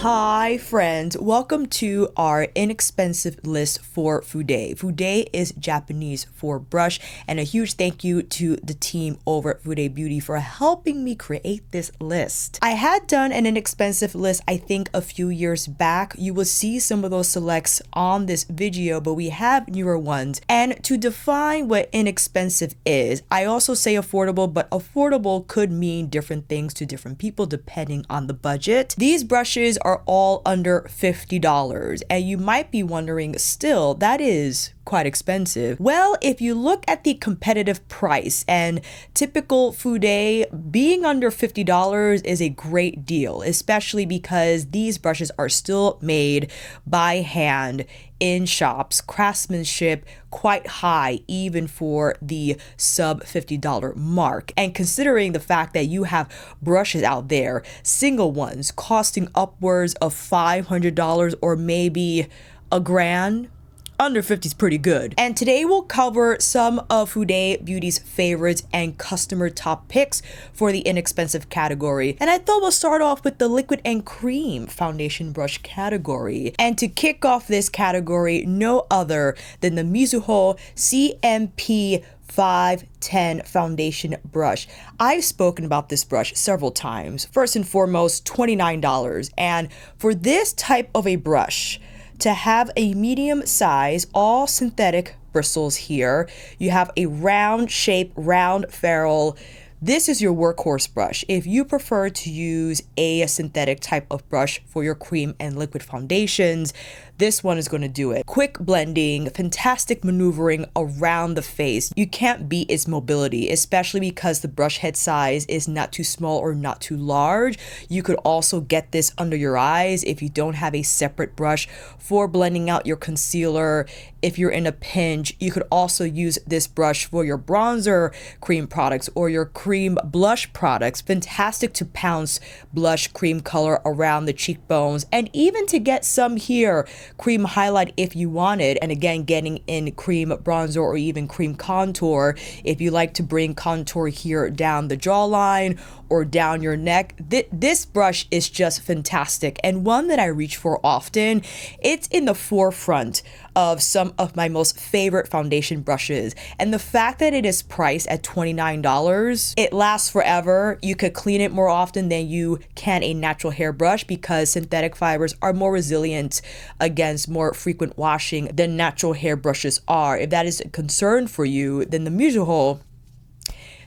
Hi friends, welcome to our inexpensive list for Fude. Fude is Japanese for brush, and a huge thank you to the team over at Fude Beauty for helping me create this list. I had done an inexpensive list I think a few years back. You will see some of those selects on this video, but we have newer ones. And to define what inexpensive is, I also say affordable, but affordable could mean different things to different people depending on the budget. These brushes are all under $50, and you might be wondering, still, that is quite expensive. Well, if you look at the competitive price and typical Fude, being under $50 is a great deal, especially because these brushes are still made by hand in shops, craftsmanship quite high even for the sub $50 mark. And considering the fact that you have brushes out there, single ones costing upwards of $500 or maybe a grand, under 50 is pretty good. And today we'll cover some of Fude Beauty's favorites and customer top picks for the inexpensive category. And I thought we'll start off with the liquid and cream foundation brush category. And to kick off this category, no other than the Mizuho CMP510 foundation brush. I've spoken about this brush several times. First and foremost, $29. And for this type of a brush, to have a medium size, all synthetic bristles here, you have a round shape, round ferrule. This is your workhorse brush. If you prefer to use a synthetic type of brush for your cream and liquid foundations, this one is going to do it. Quick blending, fantastic maneuvering around the face. You can't beat its mobility, especially because the brush head size is not too small or not too large. You could also get this under your eyes if you don't have a separate brush for blending out your concealer. If you're in a pinch, you could also use this brush for your bronzer cream products or your cream blush products. Fantastic to pounce blush cream color around the cheekbones, and even to get some here, cream highlight if you wanted. And again, getting in cream bronzer or even cream contour if you like to bring contour here down the jawline or down your neck. This brush is just fantastic, and one that I reach for often. It's in the forefront of some of my most favorite foundation brushes, and the fact that it is priced at $29, it lasts forever. You could clean it more often than you can a natural hair brush because synthetic fibers are more resilient against more frequent washing than natural hair brushes are. If that is a concern for you, then the Mizuho,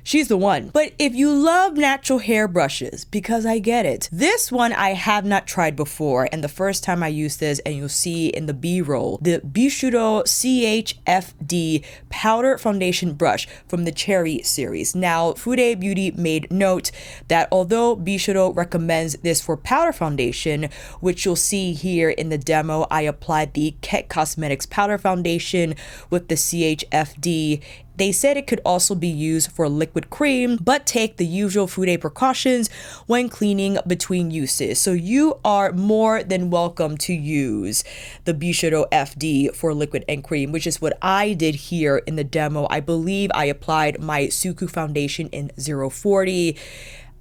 she's the one. But if you love natural hair brushes, because I get it, this one I have not tried before, and the first time I used this, and you'll see in the B-roll, the Bisyodo CH-ES-02 powder foundation brush from the Cherry series. Now, Fude Beauty made note that although Bisyodo recommends this for powder foundation, which you'll see here in the demo, I applied the Ket Cosmetics powder foundation with the CH-ES-02. They said it could also be used for liquid cream, but take the usual Fude precautions when cleaning between uses. So you are more than welcome to use the Bisyodo FD for liquid and cream, which is what I did here in the demo. I believe I applied my Suku foundation in 040.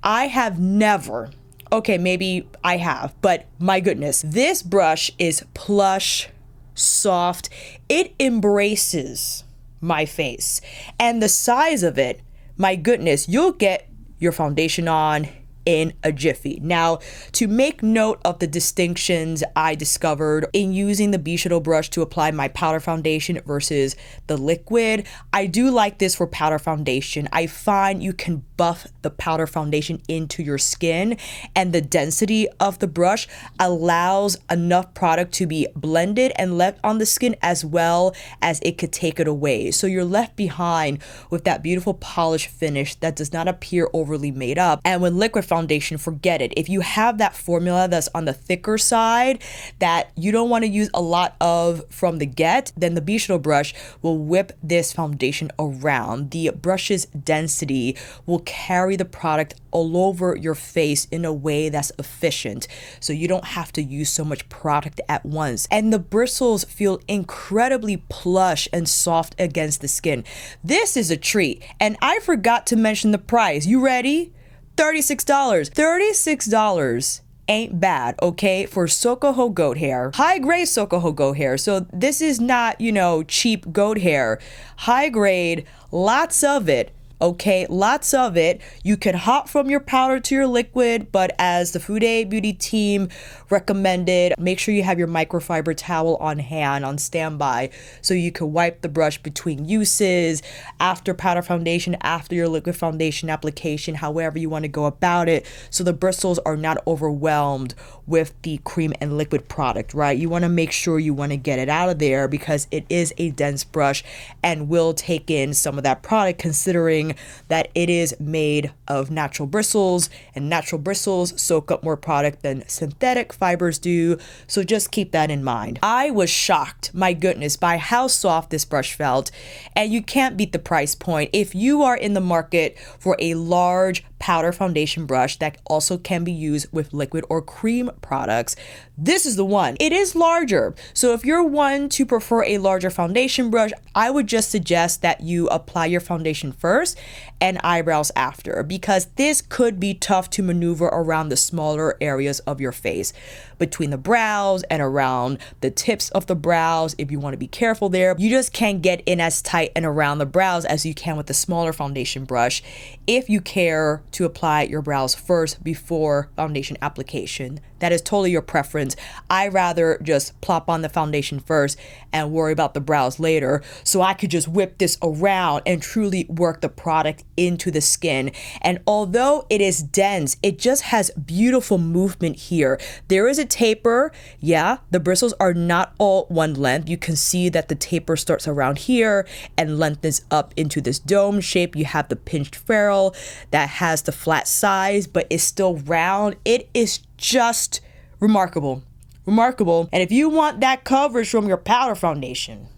I have never, okay, maybe I have, but my goodness, this brush is plush, soft. It embraces my face, and the size of it, my goodness, you'll get your foundation on in a jiffy. Now, to make note of the distinctions I discovered in using the Bisyodo brush to apply my powder foundation versus the liquid, I do like this for powder foundation. I find you can buff the powder foundation into your skin, and the density of the brush allows enough product to be blended and left on the skin as well as it could take it away. So you're left behind with that beautiful polished finish that does not appear overly made up. And when liquid foundation, forget it. If you have that formula that's on the thicker side that you don't want to use a lot of from the get, then the Bisyodo brush will whip this foundation around. The brush's density will carry the product all over your face in a way that's efficient, so you don't have to use so much product at once. And the bristles feel incredibly plush and soft against the skin. This is a treat, and I forgot to mention the price. You ready? $36. $36 ain't bad, okay? For Chikuhodo goat hair, high grade Chikuhodo goat hair. So this is not, you know, cheap goat hair. High grade, lots of it. Okay, lots of it. You can hop from your powder to your liquid, but as the Fude Beauty team recommended, make sure you have your microfiber towel on hand, on standby, so you can wipe the brush between uses, after powder foundation, after your liquid foundation application, however you want to go about it, so the bristles are not overwhelmed with the cream and liquid product, right? You want to make sure you want to get it out of there because it is a dense brush and will take in some of that product, considering that it is made of natural bristles, and natural bristles soak up more product than synthetic fibers do. So just keep that in mind. I was shocked, my goodness, by how soft this brush felt, and you can't beat the price point. If you are in the market for a large powder foundation brush that also can be used with liquid or cream products, this is the one. It is larger. So if you're one to prefer a larger foundation brush, I would just suggest that you apply your foundation first and eyebrows after, because this could be tough to maneuver around the smaller areas of your face, between the brows and around the tips of the brows. If you want to be careful there, you just can't get in as tight and around the brows as you can with the smaller foundation brush if you care to apply your brows first before foundation application. That is totally your preference. I rather just plop on the foundation first and worry about the brows later, so I could just whip this around and truly work the product into the skin. And although it is dense, it just has beautiful movement here. There is a taper. Yeah, the bristles are not all one length. You can see that the taper starts around here and lengthens up into this dome shape. You have the pinched ferrule that has the flat sides but is still round. It is just remarkable. And if you want that coverage from your powder foundation,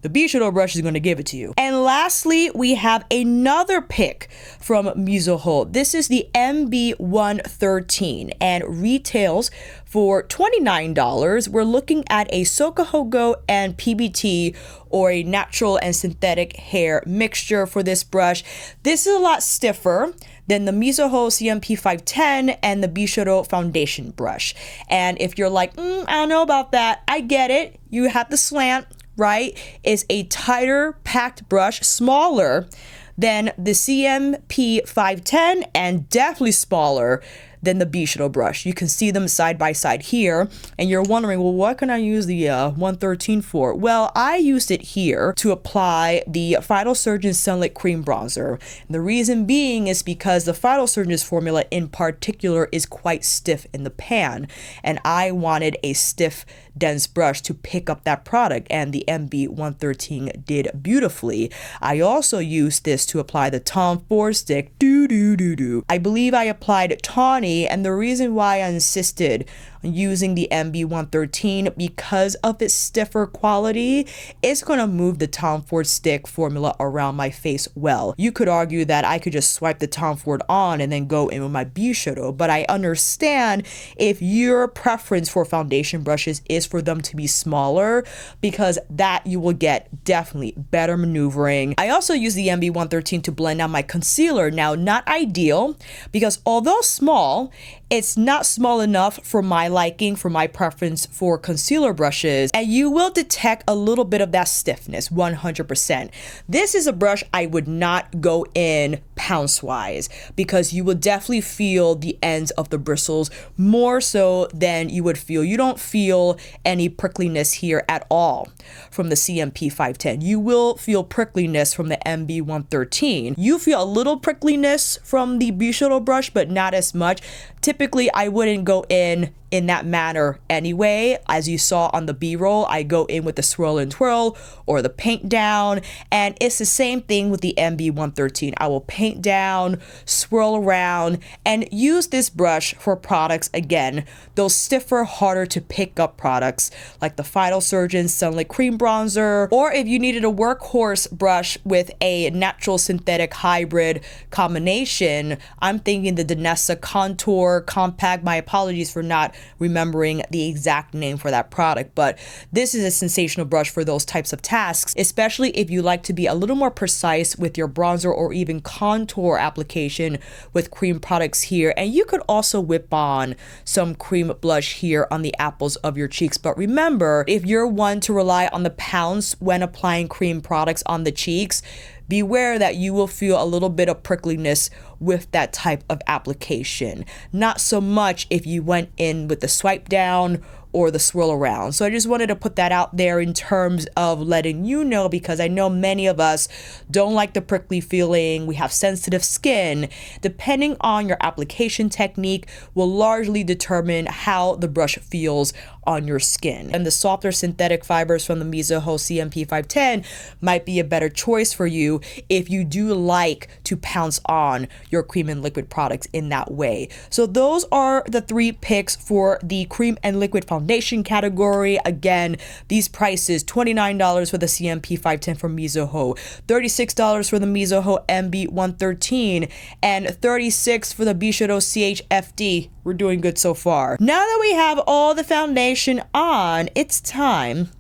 the Bisyodo brush is going to give it to you. And lastly, we have another pick from Mizuho. This is the MB113 and retails for $29. We're looking at a Chikuhodo and PBT, or a natural and synthetic hair mixture for this brush. This is a lot stiffer than the Mizuho CMP510 and the Bisyodo foundation brush. And if you're like, I don't know about that, I get it. You have the slant, right? It's a tighter packed brush, smaller than the CMP510 and definitely smaller than the Bisyodo brush. You can see them side by side here, and you're wondering, well, what can I use the 113 for? Well, I used it here to apply the Final Surgeon Sunlit Cream Bronzer. And the reason being is because the Final Surgeon's formula in particular is quite stiff in the pan, and I wanted a stiff, dense brush to pick up that product, and the MB113 did beautifully. I also used this to apply the Tom Ford stick. I believe I applied tawny, and the reason why I insisted on using the MB113 because of its stiffer quality, it's going to move the Tom Ford stick formula around my face well. You could argue that I could just swipe the Tom Ford on and then go in with my Bisyodo, but I understand if your preference for foundation brushes is for them to be smaller, because that you will get definitely better maneuvering. I also use the MB113 to blend out my concealer. Now, not ideal, because although small, it's not small enough for my liking, for my preference for concealer brushes, and you will detect a little bit of that stiffness, 100%. This is a brush I would not go in pounce-wise, because you will definitely feel the ends of the bristles more so than you would feel. You don't feel any prickliness here at all from the CMP510. You will feel prickliness from the MB113. You feel a little prickliness from the Bisyodo brush, but not as much. Typically, I wouldn't go in that manner anyway. As you saw on the B-roll, I go in with the swirl and twirl or the paint down, and it's the same thing with the MB113. I will paint down, swirl around, and use this brush for products, again, those stiffer, harder to pick up products like the Final Surgeon Sunlit Cream Bronzer, or if you needed a workhorse brush with a natural synthetic hybrid combination, I'm thinking the Danessa Contour Compact. My apologies for not remembering the exact name for that product, but this is a sensational brush for those types of tasks, especially if you like to be a little more precise with your bronzer or even contour contour application with cream products here, and you could also whip on some cream blush here on the apples of your cheeks. But remember, if you're one to rely on the pounce when applying cream products on the cheeks, beware that you will feel a little bit of prickliness with that type of application. Not so much if you went in with the swipe down or the swirl around. So I just wanted to put that out there in terms of letting you know, because I know many of us don't like the prickly feeling. We have sensitive skin. Depending on your application technique will largely determine how the brush feels on your skin. And the softer synthetic fibers from the Mizuho CMP510 might be a better choice for you if you do like to pounce on your cream and liquid products in that way. So those are the 3 picks for the cream and liquid foundation category. Again, these prices: $29 for the CMP510 from Mizuho, $36 for the Mizuho MB113, and $36 for the Bisyodo CH-FD. We're doing good so far. Now that we have all the foundation on, it's time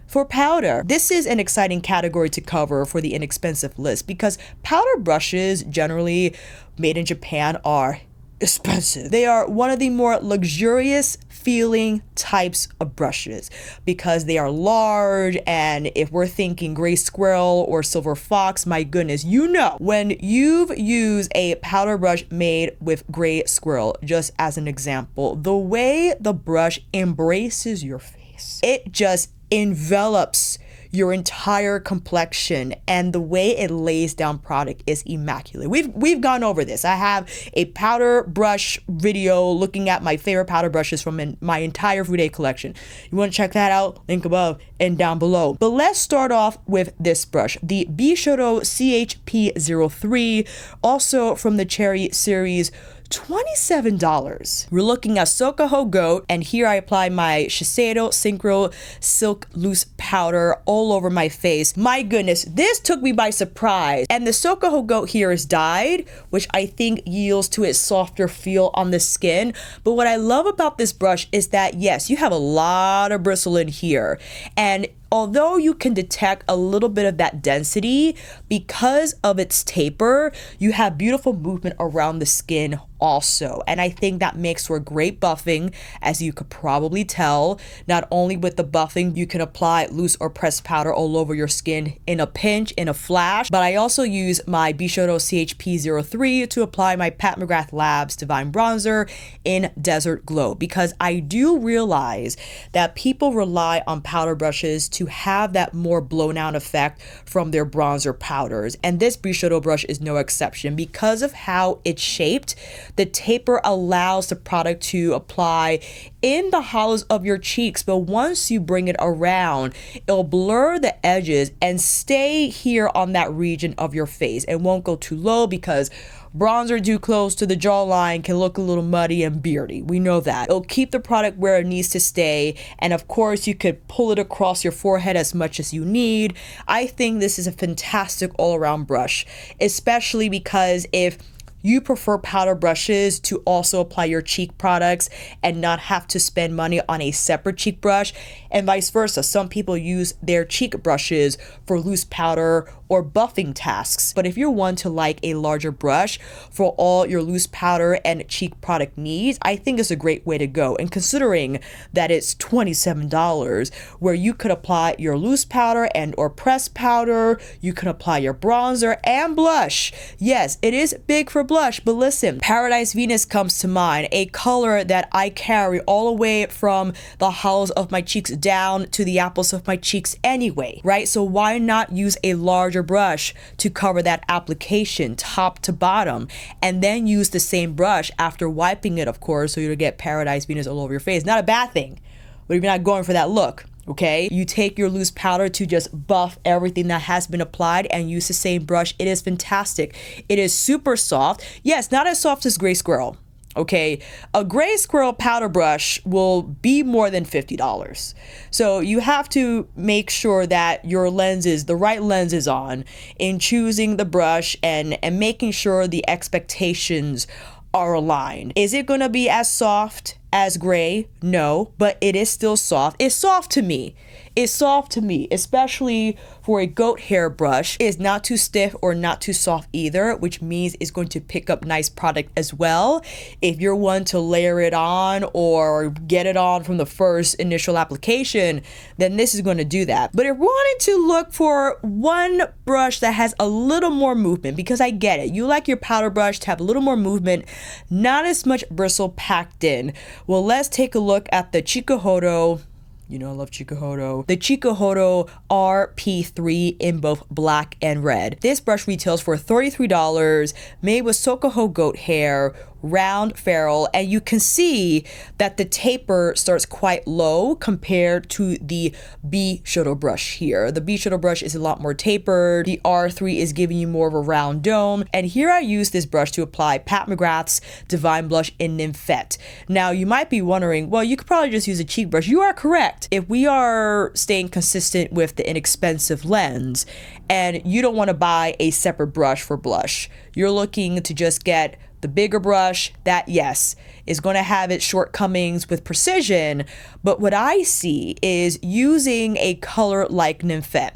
for powder. This is an exciting category to cover for the inexpensive list, because powder brushes generally made in Japan are expensive. They are one of the more luxurious feeling types of brushes because they are large, and if we're thinking gray squirrel or silver fox, my goodness, you know, when you've used a powder brush made with gray squirrel, just as an example, the way the brush embraces your face, it just envelops your entire complexion, and the way it lays down product is immaculate. We've gone over this. I have a powder brush video looking at my favorite powder brushes from my entire Fude collection. You want to check that out? Link above and down below. But let's start off with this brush, the Bisyodo CH-P3, also from the Cherry series. $27. We're looking at Chikuhodo Goat, and here I apply my Shiseido Synchro Silk Loose Powder all over my face. My goodness, this took me by surprise. And the Chikuhodo Goat here is dyed, which I think yields to its softer feel on the skin. But what I love about this brush is that, yes, you have a lot of bristle in here, and although you can detect a little bit of that density, because of its taper, you have beautiful movement around the skin also. And I think that makes for great buffing, as you could probably tell. Not only with the buffing, you can apply loose or pressed powder all over your skin in a pinch, in a flash, but I also use my Bisyodo CH-P3 to apply my Pat McGrath Labs Divine Bronzer in Desert Glow, because I do realize that people rely on powder brushes to have that more blown out effect from their bronzer powders, and this Bisyodo brush is no exception. Because of how it's shaped, the taper allows the product to apply in the hollows of your cheeks, but once you bring it around, it'll blur the edges and stay here on that region of your face. It won't go too low, because bronzer too close to the jawline can look a little muddy and beardy. We know that. It'll keep the product where it needs to stay, and of course you could pull it across your forehead as much as you need. I think this is a fantastic all-around brush, especially because if you prefer powder brushes to also apply your cheek products and not have to spend money on a separate cheek brush, and vice versa. Some people use their cheek brushes for loose powder or buffing tasks. But if you're one to like a larger brush for all your loose powder and cheek product needs, I think it's a great way to go. And considering that it's $27, where you could apply your loose powder and or pressed powder, you can apply your bronzer and blush. Yes, it is big for blush, but listen, Paradise Venus comes to mind, a color that I carry all the way from the hollows of my cheeks down to the apples of my cheeks anyway, right? So why not use a larger brush to cover that application top to bottom, and then use the same brush after wiping it, of course, so you don't get Paradise Venus all over your face. Not a bad thing, but if you're not going for that look, okay, you take your loose powder to just buff everything that has been applied and use the same brush. It is fantastic. It is super soft. Yes, not as soft as Gray Squirrel. Okay, a Gray Squirrel powder brush will be more than $50. So you have to make sure that your lenses, the right lens is on in choosing the brush, and making sure the expectations are aligned. Is it going to be as soft as Gray? No, but it is still soft. It's soft to me. is soft to me, especially for a goat hair brush. It is not too stiff or not too soft either, which means it's going to pick up nice product as well. If you're one to layer it on or get it on from the first initial application, then this is going to do that. But if we're wanting to look for one brush that has a little more movement, because I get it, you like your powder brush to have a little more movement, not as much bristle packed in. Well, let's take a look at the Chikuhodo. You know I love Chikuhodo. The Chikuhodo RR-P3 in both black and red. This brush retails for $33, made with Sokoho goat hair, round ferrule, and you can see that the taper starts quite low compared to the Bisyodo brush here. The Bisyodo brush is a lot more tapered. The R3 is giving you more of a round dome. And here I use this brush to apply Pat McGrath's Divine Blush in Nymphette. Now you might be wondering, well, you could probably just use a cheek brush. You are correct. If we are staying consistent with the inexpensive lens and you don't want to buy a separate brush for blush, you're looking to just get the bigger brush that, yes, is going to have its shortcomings with precision, but what I see is using a color like Nymphette.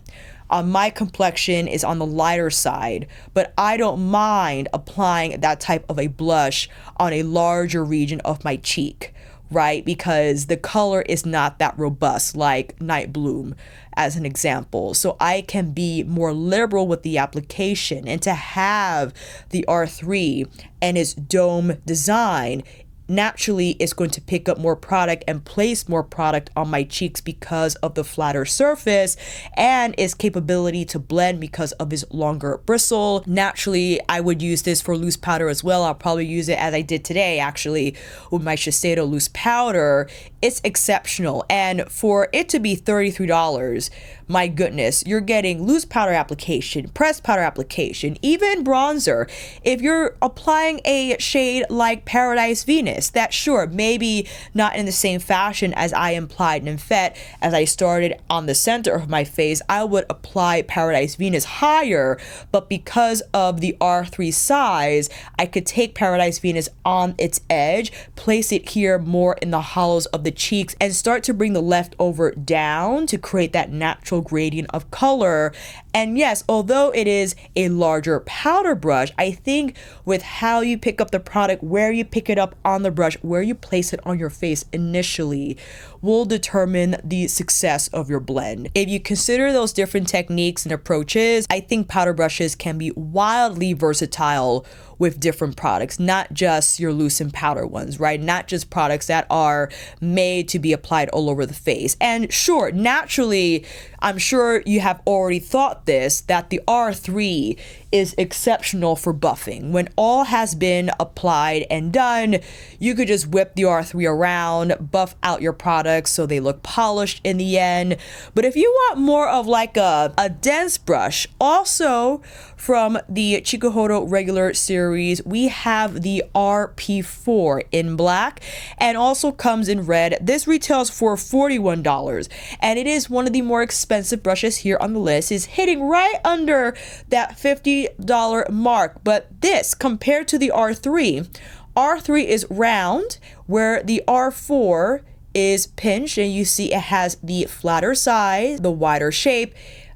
My complexion is on the lighter side, but I don't mind applying that type of a blush on a larger region of my cheek, right? Because the color is not that robust like Night Bloom as an example. So I can be more liberal with the application, and to have the R3 and its dome design, naturally it's going to pick up more product and place more product on my cheeks because of the flatter surface and its capability to blend because of its longer bristle. Naturally, I would use this for loose powder as well. I'll probably use it as I did today actually with my Shiseido loose powder. It's exceptional, and for it to be $33, my goodness, you're getting loose powder application, pressed powder application, even bronzer. If you're applying a shade like Paradise Venus, that sure, maybe not in the same fashion as I applied Nymphette. As I started on the center of my face, I would apply Paradise Venus higher, but because of the R3 size, I could take Paradise Venus on its edge, place it here more in the hollows of the cheeks, and start to bring the leftover down to create that natural gradient of color. And yes, although it is a larger powder brush, I think with how you pick up the product, where you pick it up on the brush, where you place it on your face initially, will determine the success of your blend. If you consider those different techniques and approaches, I think powder brushes can be wildly versatile with different products, not just your loose and powder ones, right? Not just products that are made to be applied all over the face. And sure, naturally, I'm sure you have already thought this, that the R3 is exceptional for buffing. When all has been applied and done, you could just whip the R3 around, buff out your products so they look polished in the end. But if you want more of like a dense brush, also from the Chikuhodo regular series, we have the RR-P4 in black and also comes in red. This retails for $41, and it is one of the more expensive brushes here on the list. It's hitting right under that $50 mark, but this compared to the R3 is round, where the R4 is pinched, and you see it has the flatter side, the wider shape,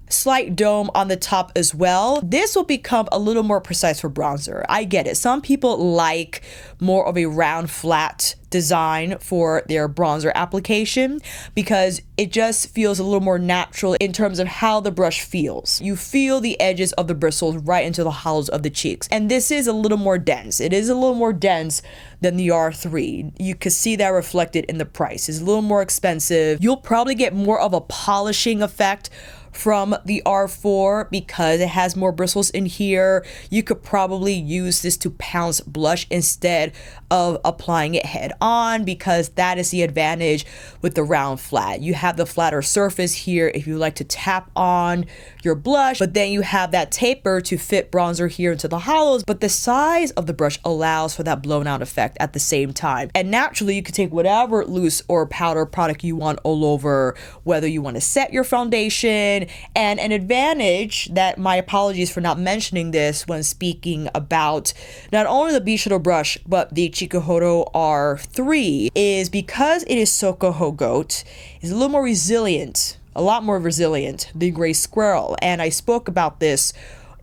slight dome on the top as well. This will become a little more precise for bronzer. I get it. Some people like more of a round, flat design for their bronzer application because it just feels a little more natural in terms of how the brush feels. You feel the edges of the bristles right into the hollows of the cheeks. And this is a little more dense. It is a little more dense than the R3. You can see that reflected in the price. It's a little more expensive. You'll probably get more of a polishing effect from the R4 because it has more bristles in here. You could probably use this to pounce blush instead of applying it head on, because that is the advantage with the round flat. You have the flatter surface here if you like to tap on your blush, but then you have that taper to fit bronzer here into the hollows, but the size of the brush allows for that blown out effect at the same time. And naturally, you can take whatever loose or powder product you want all over, whether you want to set your foundation. And an advantage that, my apologies for not mentioning this when speaking about not only the Bisyodo brush, but the Chikuhodo R3, is because it is Sokoho goat, is a little more resilient a lot more resilient than Gray Squirrel. And I spoke about this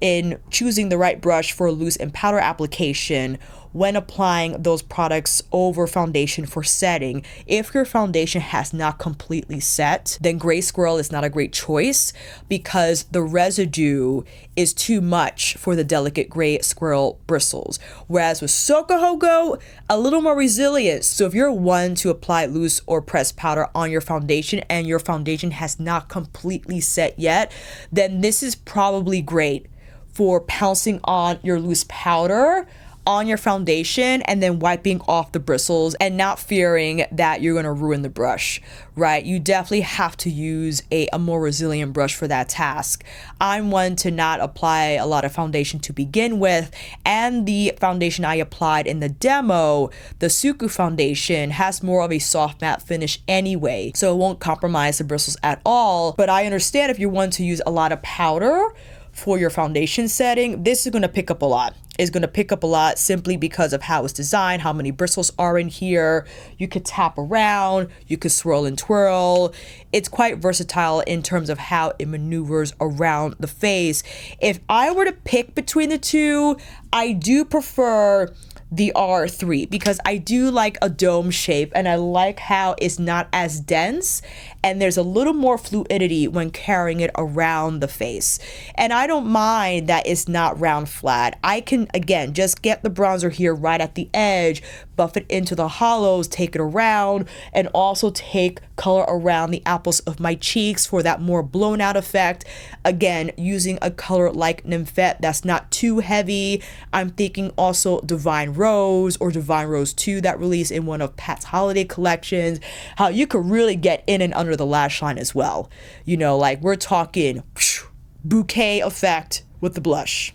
in choosing the right brush for loose and powder application when applying those products over foundation for setting. If your foundation has not completely set, then Gray Squirrel is not a great choice because the residue is too much for the delicate Gray Squirrel bristles. Whereas with Chikuhodo, a little more resilient. So if you're one to apply loose or pressed powder on your foundation and your foundation has not completely set yet, then this is probably great for pouncing on your loose powder on your foundation and then wiping off the bristles and not fearing that you're going to ruin the brush, right? You definitely have to use a more resilient brush for that task. I'm one to not apply a lot of foundation to begin with, and the foundation I applied in the demo, the Suku foundation, has more of a soft matte finish anyway, so it won't compromise the bristles at all. But I understand if you want to use a lot of powder for your foundation setting, this is going to pick up a lot. It's going to pick up a lot simply because of how it's designed, how many bristles are in here. You could tap around, you could swirl and twirl. It's quite versatile in terms of how it maneuvers around the face. If I were to pick between the two, I do prefer the RR-3 because I do like a dome shape and I like how it's not as dense and there's a little more fluidity when carrying it around the face. And I don't mind that it's not round flat. I can, again, just get the bronzer here right at the edge, buff it into the hollows, take it around, and also take color around the apples of my cheeks for that more blown out effect. Again, using a color like Nymphette that's not too heavy. I'm thinking also Divine Rose or Divine Rose 2 that released in one of Pat's holiday collections. How you could really get in and under the lash line as well. You know, like we're talking bouquet effect with the blush,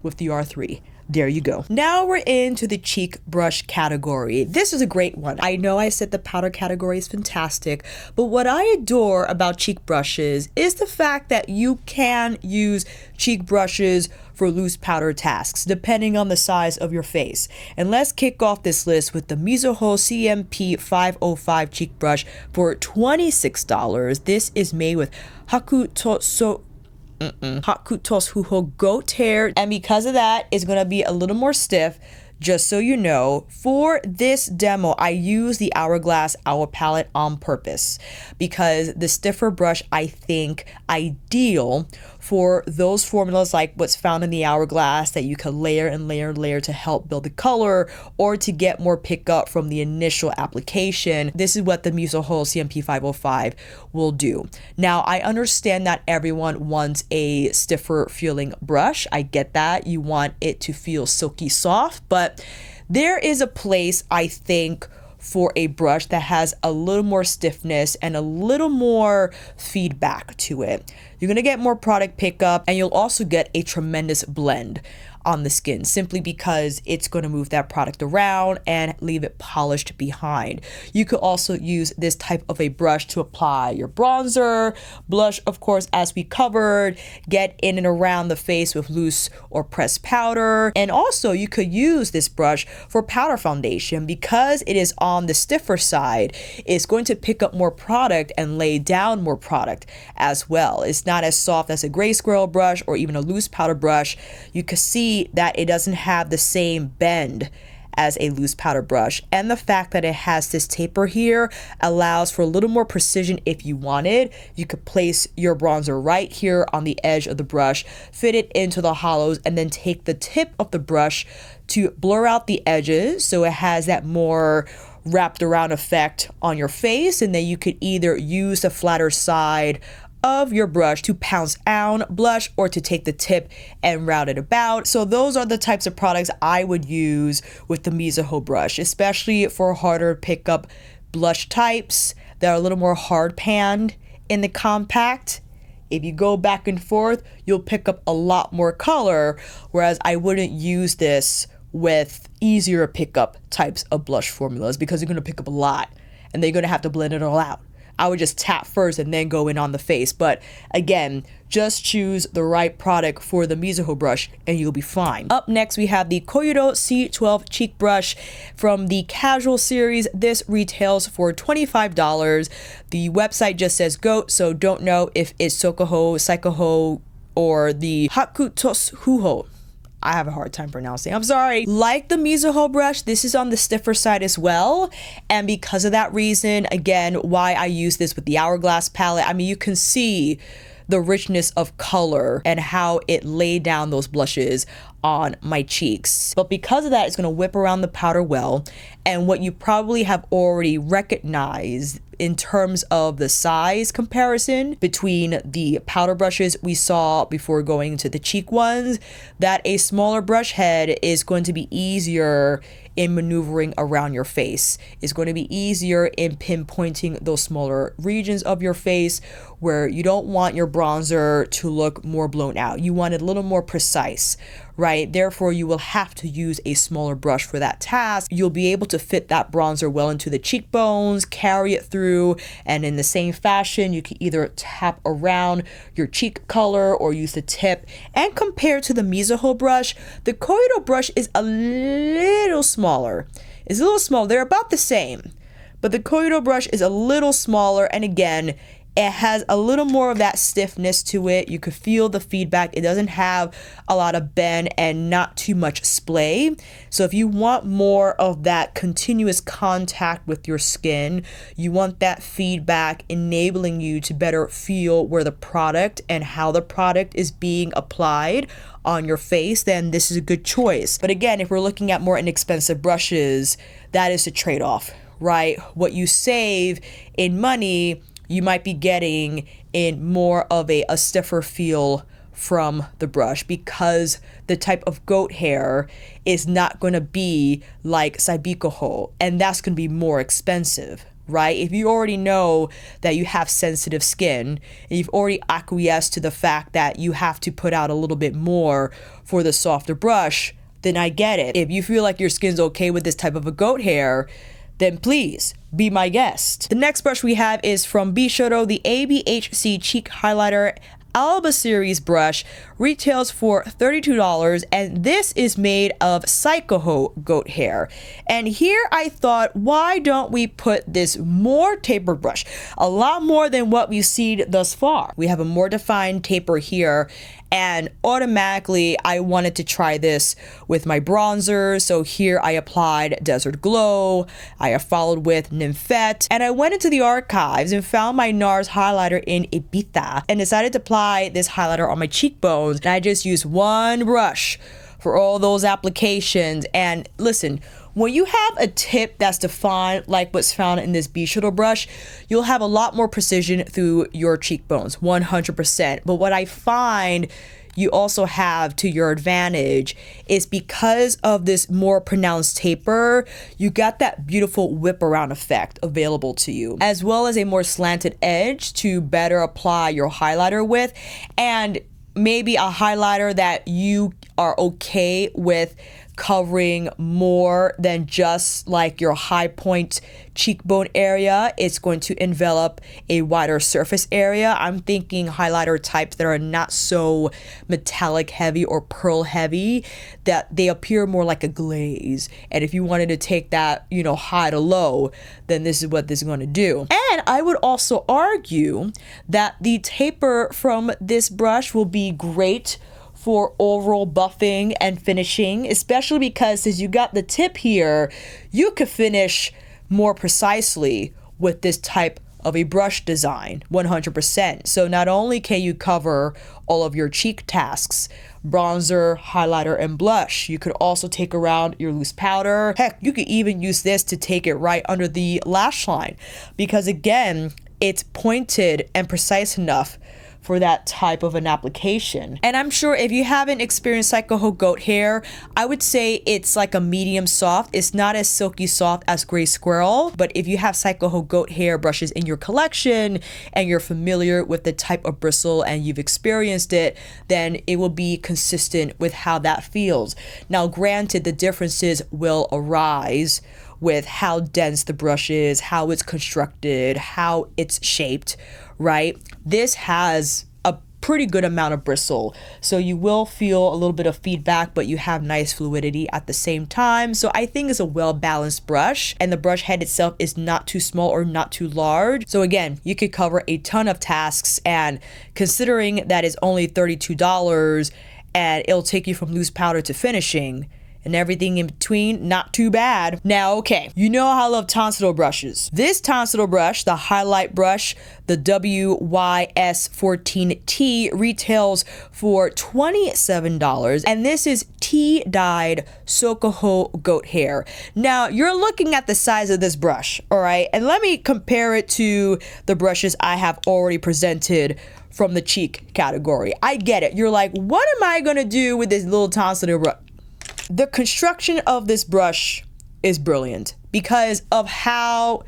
with the R3. There you go. Now we're into the cheek brush category. This is a great one. I know I said the powder category is fantastic, but what I adore about cheek brushes is the fact that you can use cheek brushes for loose powder tasks, depending on the size of your face. And let's kick off this list with the Mizuho CMP505 cheek brush for $26. This is made with Hakutosu goat hair, and because of that, it's gonna be a little more stiff. Just so you know, for this demo, I use the Hourglass Hour palette on purpose because the stiffer brush, I think, ideal for those formulas like what's found in the Hourglass that you can layer and layer and layer to help build the color or to get more pickup from the initial application. This is what the Mizuho CMP505 will do. Now, I understand that everyone wants a stiffer feeling brush. I get that. You want it to feel silky soft, but there is a place, I think, for a brush that has a little more stiffness and a little more feedback to it. You're gonna get more product pickup and you'll also get a tremendous blend on the skin simply because it's going to move that product around and leave it polished behind. You could also use this type of a brush to apply your bronzer, blush, of course, as we covered, get in and around the face with loose or pressed powder. And also you could use this brush for powder foundation because it is on the stiffer side. It's going to pick up more product and lay down more product as well. It's not as soft as a Gray Squirrel brush or even a loose powder brush. You can see that it doesn't have the same bend as a loose powder brush, and the fact that it has this taper here allows for a little more precision if you wanted. You could place your bronzer right here on the edge of the brush, fit it into the hollows, and then take the tip of the brush to blur out the edges so it has that more wrapped around effect on your face. And then you could either use the flatter side of your brush to pounce down blush or to take the tip and route it about. So those are the types of products I would use with the Mizuho brush, especially for harder pickup blush types that are a little more hard panned in the compact. If you go back and forth, you'll pick up a lot more color, whereas I wouldn't use this with easier pickup types of blush formulas because you're going to pick up a lot and then you're going to have to blend it all out. I would just tap first and then go in on the face. But again, just choose the right product for the Mizuho brush and you'll be fine. Up next, we have the Koyudo C12 cheek brush from the casual series. This retails for $25. The website just says goat, so don't know if it's Sokoho, Saikoho, or the Hakutosuho. I have a hard time pronouncing. I'm sorry. Like the Mizuho brush, this is on the stiffer side as well. And because of that reason, again, why I use this with the Hourglass palette, I mean, you can see the richness of color and how it laid down those blushes on my cheeks. But because of that, it's going to whip around the powder well. And what you probably have already recognized in terms of the size comparison between the powder brushes we saw before going to the cheek ones, that a smaller brush head is going to be easier in maneuvering around your face. It's going to be easier in pinpointing those smaller regions of your face where you don't want your bronzer to look more blown out. You want it a little more precise, right? Therefore, you will have to use a smaller brush for that task. You'll be able to fit that bronzer well into the cheekbones, carry it through, and in the same fashion, you can either tap around your cheek color or use the tip. And compared to the Mizuho brush, the Koyudo brush is a little smaller. It's a little small. They're about the same, but the Koyudo brush is a little smaller, and again, it has a little more of that stiffness to it. You could feel the feedback. It doesn't have a lot of bend and not too much splay. So if you want more of that continuous contact with your skin, you want that feedback enabling you to better feel where the product and how the product is being applied on your face, then this is a good choice. But again, if we're looking at more inexpensive brushes, that is a trade-off, right? What you save in money, you might be getting in more of a stiffer feel from the brush because the type of goat hair is not going to be like Saibikoho, and that's going to be more expensive, right? If you already know that you have sensitive skin and you've already acquiesced to the fact that you have to put out a little bit more for the softer brush, then I get it. If you feel like your skin's okay with this type of a goat hair, then please be my guest. The next brush we have is from Bisyodo, the ABHC Cheek Highlighter Alba series brush, retails for $32, and this is made of Saikoho goat hair. And here I thought, why don't we put this more tapered brush? A lot more than what we've seen thus far. We have a more defined taper here, and automatically I wanted to try this with my bronzer. So here I applied Desert Glow, I have followed with Nymphette, and I went into the archives and found my NARS highlighter in Ibiza and decided to apply this highlighter on my cheekbones. And I just used one brush for all those applications. And listen, when you have a tip that's defined like what's found in this Bisyodo brush, you'll have a lot more precision through your cheekbones, 100%. But what I find you also have to your advantage is because of this more pronounced taper, you got that beautiful whip around effect available to you, as well as a more slanted edge to better apply your highlighter with, and maybe a highlighter that you are okay with covering more than just like your high point cheekbone area. It's going to envelop a wider surface area. I'm thinking highlighter types that are not so metallic heavy or pearl heavy, that they appear more like a glaze. And if you wanted to take that, you know, high to low, then this is what this is going to do. And I would also argue that the taper from this brush will be great for overall buffing and finishing, especially because since you got the tip here, you could finish more precisely with this type of a brush design, 100%. So not only can you cover all of your cheek tasks, bronzer, highlighter, and blush, you could also take around your loose powder. Heck, you could even use this to take it right under the lash line, because again, it's pointed and precise enough for that type of an application. And I'm sure if you haven't experienced Saikoho goat hair, I would say it's like a medium soft. It's not as silky soft as Gray Squirrel, but if you have Saikoho goat hair brushes in your collection and you're familiar with the type of bristle and you've experienced it, then it will be consistent with how that feels. Now, granted, the differences will arise with how dense the brush is, how it's constructed, how it's shaped, right? This has a pretty good amount of bristle, so you will feel a little bit of feedback, but you have nice fluidity at the same time. So I think it's a well-balanced brush, and the brush head itself is not too small or not too large. So again, you could cover a ton of tasks, and considering that it's only $32 and it'll take you from loose powder to finishing and everything in between, not too bad. Now, okay, you know how I love Tanseido brushes. This Tanseido brush, the highlight brush, the WYS14T, retails for $27, and this is tea-dyed Chikuhodo goat hair. Now, you're looking at the size of this brush, all right? And let me compare it to the brushes I have already presented from the cheek category. I get it. You're like, what am I gonna do with this little Tanseido brush? The construction of this brush is brilliant because of how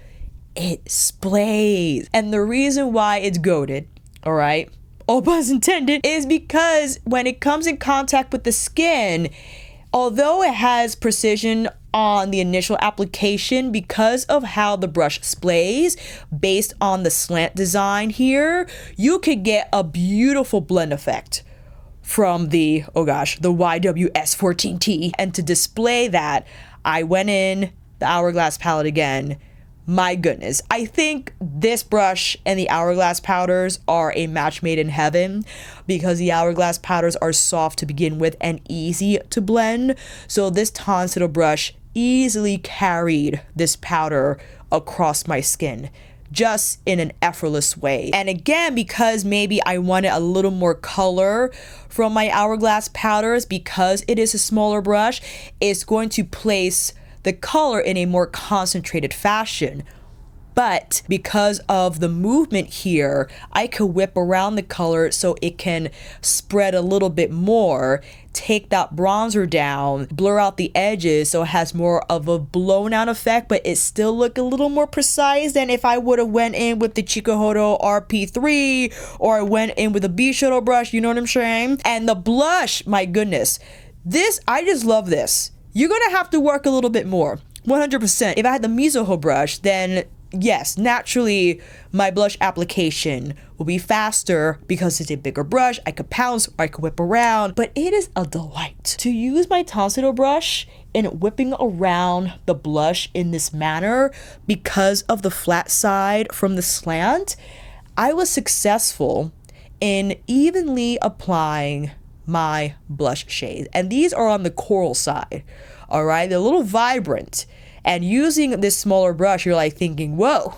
it splays. And the reason why it's goated, all right, all puns intended, is because when it comes in contact with the skin, although it has precision on the initial application, because of how the brush splays based on the slant design here, you could get a beautiful blend effect from the, oh gosh, the YWS14T. And to display that, I went in the Hourglass palette again. My goodness, I think this brush and the Hourglass powders are a match made in heaven, because the Hourglass powders are soft to begin with and easy to blend. So this Tanseido brush easily carried this powder across my skin, just in an effortless way. And again, because maybe I wanted a little more color from my Hourglass powders, because it is a smaller brush, it's going to place the color in a more concentrated fashion. But because of the movement here, I could whip around the color so it can spread a little bit more, take that bronzer down, blur out the edges so it has more of a blown out effect, but it still look a little more precise than if I would have went in with the Chikuhodo RR-P3 or I went in with a Bisyodo brush, you know what I'm saying? And the blush, my goodness, this, I just love this. You're gonna have to work a little bit more, 100%. If I had the Mizuho brush, then yes, naturally, my blush application will be faster because it's a bigger brush. I could pounce or I could whip around, but it is a delight to use my Tanseido brush in whipping around the blush in this manner. Because of the flat side from the slant, I was successful in evenly applying my blush shades. And these are on the coral side, all right? They're a little vibrant. And using this smaller brush, you're like thinking, whoa,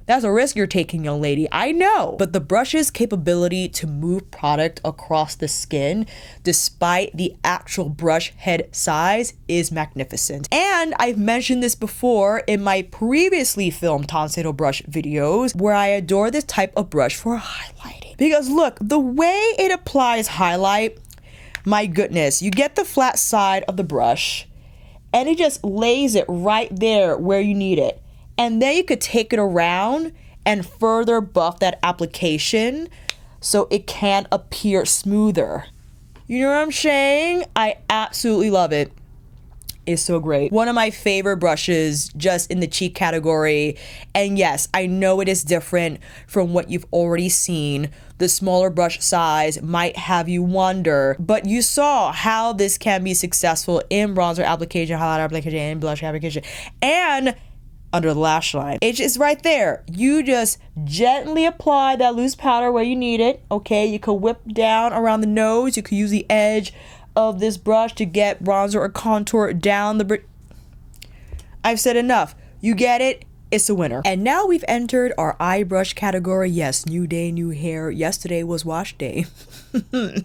that's a risk you're taking, young lady. I know. But the brush's capability to move product across the skin, despite the actual brush head size, is magnificent. And I've mentioned this before in my previously filmed Tanseido brush videos, where I adore this type of brush for highlighting. Because look, the way it applies highlight, my goodness, you get the flat side of the brush, and it just lays it right there where you need it. And then you could take it around and further buff that application so it can appear smoother. You know what I'm saying? I absolutely love it. It's so great. One of my favorite brushes just in the cheek category. And yes, I know it is different from what you've already seen. The smaller brush size might have you wonder, but you saw how this can be successful in bronzer application, highlighter application, and blush application, and under the lash line. It's just right there. You just gently apply that loose powder where you need it, okay? You could whip down around the nose. You could use the edge of this brush to get bronzer or contour down the I've said enough. You get it? It's a winner. And now we've entered our eye brush category. Yes, new day, new hair. Yesterday was wash day.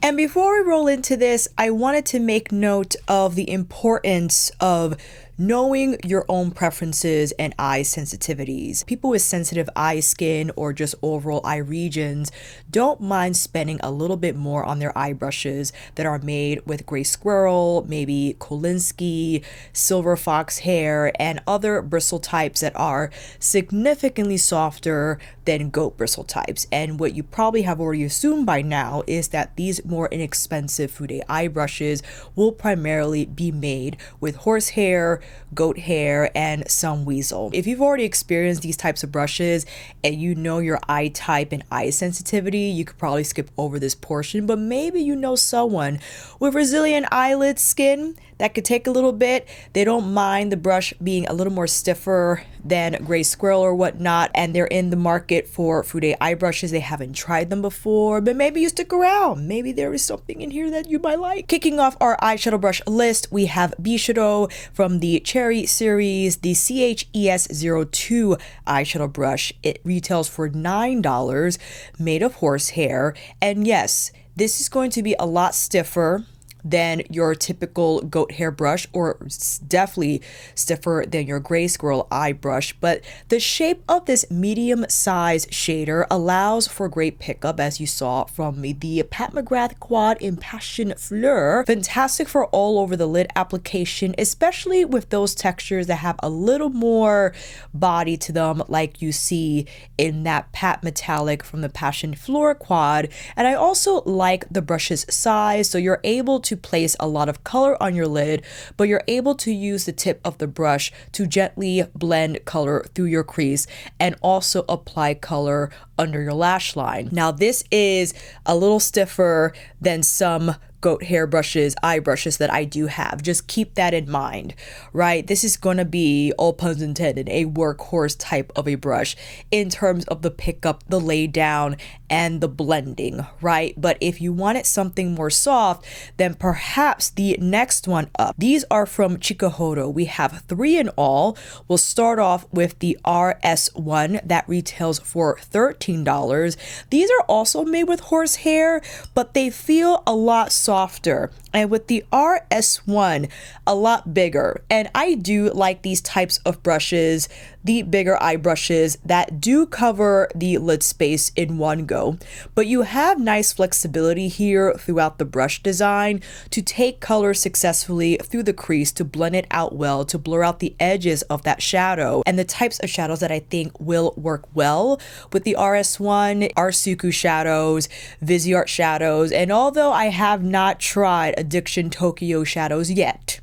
And before we roll into this, I wanted to make note of the importance of knowing your own preferences and eye sensitivities. People with sensitive eye skin or just overall eye regions don't mind spending a little bit more on their eye brushes that are made with gray squirrel, maybe Kolinsky, silver fox hair, and other bristle types that are significantly softer than goat bristle types. And what you probably have already assumed by now is that these more inexpensive Fude eye brushes will primarily be made with horsehair, goat hair, and some weasel. If you've already experienced these types of brushes and you know your eye type and eye sensitivity, you could probably skip over this portion, but maybe you know someone with resilient eyelid skin that could take a little bit. They don't mind the brush being a little more stiffer than Gray Squirrel or whatnot, and they're in the market for Fude eye brushes. They haven't tried them before, but maybe you stick around. Maybe there is something in here that you might like. Kicking off our eyeshadow brush list, we have Bisyodo from the Cherry series, the CH-ES-02 eyeshadow brush. It retails for $9, made of horsehair, and yes, this is going to be a lot stiffer than your typical goat hair brush, or definitely stiffer than your Gray Squirrel eye brush, but the shape of this medium size shader allows for great pickup, as you saw from the Pat McGrath quad in Passion Fleur. Fantastic for all over the lid application, especially with those textures that have a little more body to them, like you see in that Pat Metallic from the Passion Fleur quad. And I also like the brush's size, so you're able to place a lot of color on your lid, but you're able to use the tip of the brush to gently blend color through your crease and also apply color under your lash line. Now, this is a little stiffer than some goat hair brushes, eye brushes that I do have. Just keep that in mind, right? This is going to be, all puns intended, a workhorse type of a brush in terms of the pickup, the lay down, and the blending, right? But if you wanted something more soft, then perhaps the next one up. These are from Chikuhodo. We have 3 in all. We'll start off with the RS1 that retails for $13. These are also made with horsehair, but they feel a lot softer. And with the RS1, a lot bigger. And I do like these types of brushes, the bigger eye brushes that do cover the lid space in one go. But you have nice flexibility here throughout the brush design to take color successfully through the crease, to blend it out well, to blur out the edges of that shadow. And the types of shadows that I think will work well with the RS1 are Suku shadows, Viseart shadows, and although I have not tried Addiction Tokyo shadows yet,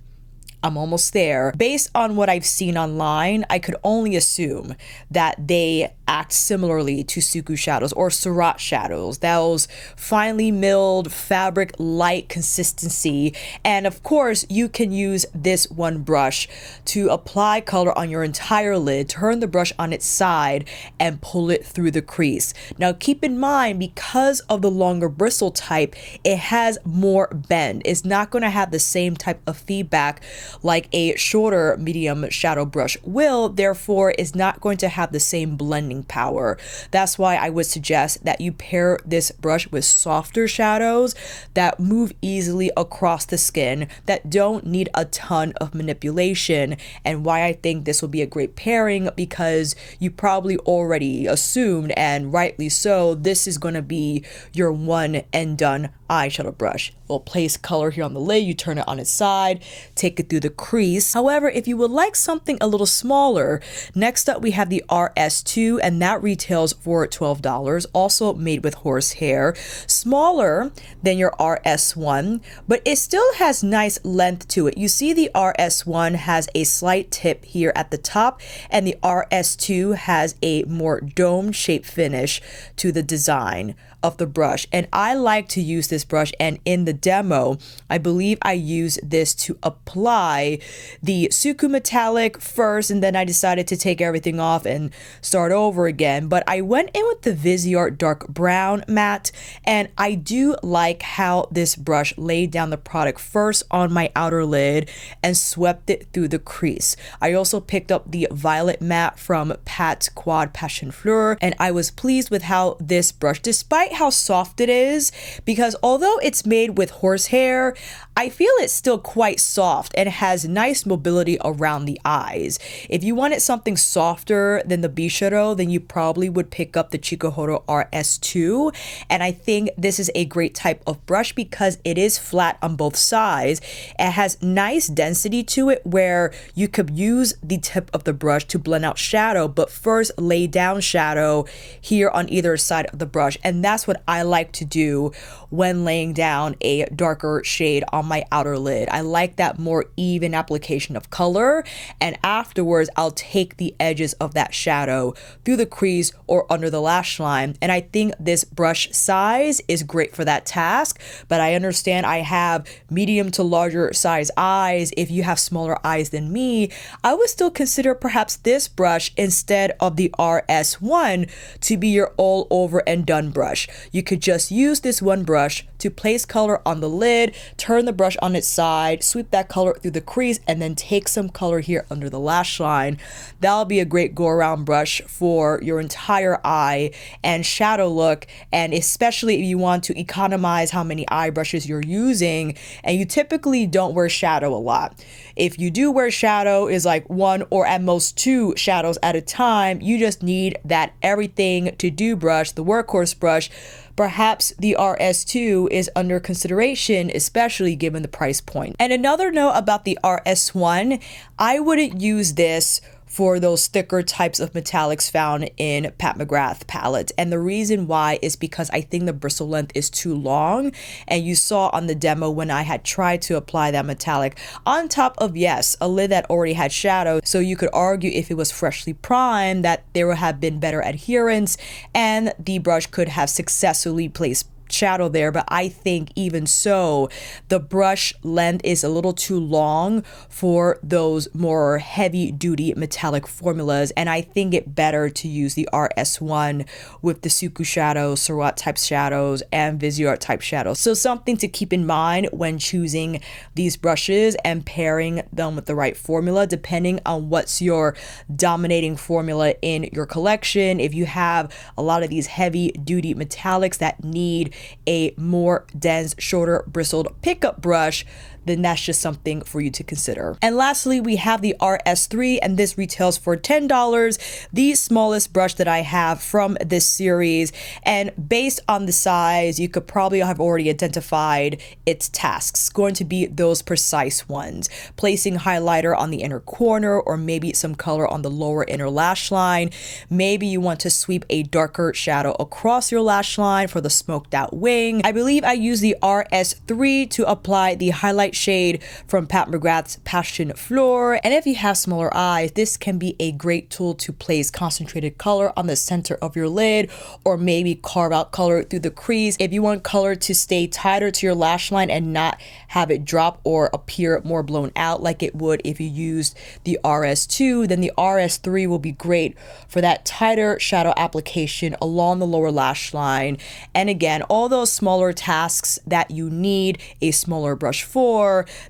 I'm almost there. Based on what I've seen online, I could only assume that they act similarly to Suku shadows or Surat shadows, those finely milled fabric light consistency. And of course, you can use this one brush to apply color on your entire lid, turn the brush on its side, and pull it through the crease. Now keep in mind, because of the longer bristle type, it has more bend. It's not going to have the same type of feedback like a shorter medium shadow brush will, therefore is not going to have the same blending power. That's why I would suggest that you pair this brush with softer shadows that move easily across the skin, that don't need a ton of manipulation, and why I think this will be a great pairing, because you probably already assumed, and rightly so, this is going to be your one and done eyeshadow brush. We'll place color here on the lid, you turn it on its side, take it through the crease. However, if you would like something a little smaller, next up we have the RS2, and that retails for $12, also made with horsehair. Smaller than your RS1, but it still has nice length to it. You see the RS1 has a slight tip here at the top, and the RS2 has a more dome shaped finish to the design of the brush. And I like to use this brush, and in the demo I believe I used this to apply the Suku Metallic first, and then I decided to take everything off and start over again. But I went in with the Viseart dark brown matte, and I do like how this brush laid down the product first on my outer lid and swept it through the crease. I also picked up the violet matte from Pat Quad Passion Fleur, and I was pleased with how this brush, despite how soft it is, because although it's made with horsehair, I feel it's still quite soft and has nice mobility around the eyes. If you wanted something softer than the Bisyodo, then you probably would pick up the Chikuhodo RS2, and I think this is a great type of brush because it is flat on both sides. It has nice density to it where you could use the tip of the brush to blend out shadow, but first lay down shadow here on either side of the brush, and that's that's what I like to do when laying down a darker shade on my outer lid. I like that more even application of color, and afterwards I'll take the edges of that shadow through the crease or under the lash line. And I think this brush size is great for that task, but I understand I have medium to larger size eyes. If you have smaller eyes than me, I would still consider perhaps this brush instead of the RS1 to be your all over and done brush. You could just use this one brush to place color on the lid, turn the brush on its side, sweep that color through the crease, and then take some color here under the lash line. That'll be a great go around brush for your entire eye and shadow look, and especially if you want to economize how many eye brushes you're using and you typically don't wear shadow a lot. If you do wear shadow, is like one or at most two shadows at a time, you just need that everything to do brush, the workhorse brush. Perhaps the RS2 is under consideration, especially given the price point. And another note about the RS1, I wouldn't use this for those thicker types of metallics found in Pat McGrath palettes. And the reason why is because I think the bristle length is too long. And you saw on the demo when I had tried to apply that metallic on top of, yes, a lid that already had shadow. So you could argue if it was freshly primed that there would have been better adherence and the brush could have successfully placed shadow there. But I think even so, the brush length is a little too long for those more heavy duty metallic formulas, and I think it better to use the RS1 with the Suku shadow, Surratt type shadows, and Bisyodo type shadows. So something to keep in mind when choosing these brushes and pairing them with the right formula, depending on what's your dominating formula in your collection. If you have a lot of these heavy duty metallics that need a more dense, shorter bristled pickup brush, then that's just something for you to consider. And lastly, we have the RS3, and this retails for $10, the smallest brush that I have from this series. And based on the size, you could probably have already identified its tasks, going to be those precise ones, placing highlighter on the inner corner, or maybe some color on the lower inner lash line. Maybe you want to sweep a darker shadow across your lash line for the smoked out wing. I believe I use the RS3 to apply the highlight shade from Pat McGrath's Passion Floor. And if you have smaller eyes, this can be a great tool to place concentrated color on the center of your lid, or maybe carve out color through the crease. If you want color to stay tighter to your lash line and not have it drop or appear more blown out like it would if you used the RS2, then the RS3 will be great for that tighter shadow application along the lower lash line. And again, all those smaller tasks that you need a smaller brush for,